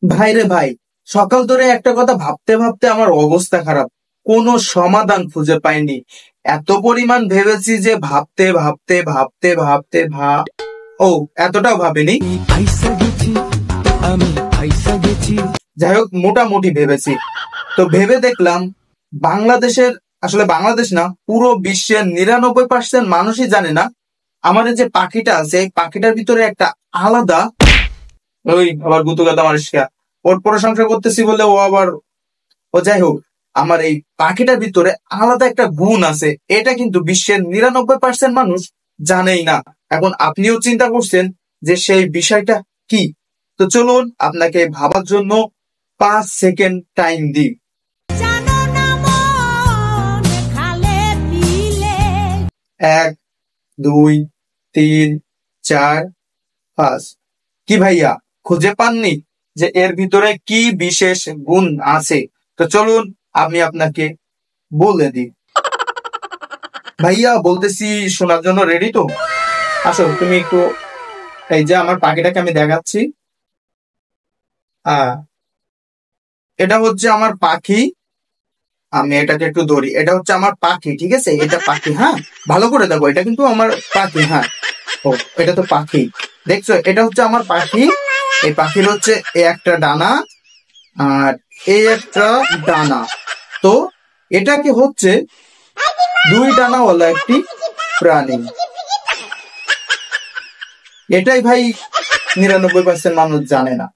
ভাই রে ভাই, সকাল ধরে একটা কথা ভাবতে ভাবতে আমার অবস্থা খারাপ। কোনো সমাধান খুঁজে পাইনি। এত পরিমাণ ভেবেছি যে ভাবতে ভাবতে ভাবতে ভাবতে ও, এতটাও ভাবিনি। যাই হোক, মোটামুটি ভেবেছি। তো ভেবে দেখলাম বাংলাদেশের, আসলে বাংলাদেশ না, পুরো বিশ্বের 99% মানুষই জানে না আমার এই যে পাখিটা আছে, এই পাখিটার ভিতরে একটা আলাদা, ওই আবার গুতুগাদা মানুষকে ওর প্রশংসা করতেছি বলে ও আবার, ও যাই হোক, আমার এই পাখিটার ভিতরে আলাদা একটা গুণ আছে। এটা কিন্তু বিশ্বের 99% মানুষ জানেই না। এখন আপনিও চিন্তা করছেন যে সেই বিষয়টা কি। তো চলুন আপনাকে ভাবার জন্য 5 সেকেন্ড টাইম দিই। 1, 2, 3, 4, 5। কি ভাইয়া, খুঁজে পাননি যে এর ভিতরে কি বিশেষ গুণ আছে? তো চলুন আমি আপনাকে বলে দিই। ভাইয়া বলতেছি, শোনার জন্য রেডি তো? আসো তুমি একটু, এই যে আমার পাখিটাকে আমি দেখাচ্ছি। আহ এটা হচ্ছে আমার পাখি। আমি এটাকে একটু ধরি, এটা হচ্ছে আমার পাখি, ঠিক আছে? এটা পাখি, হ্যাঁ, ভালো করে দেখো, এটা কিন্তু আমার পাখি, হ্যাঁ। ও, এটা তো পাখি, দেখছো? এটা হচ্ছে আমার পাখি। এই পাখির হচ্ছে এই একটা ডানা, আর এই একটা ডানা। তো এটাকে হচ্ছে 2 ডানাওয়ালা একটি প্রাণী। এটাই ভাই 99% মানুষ জানে না।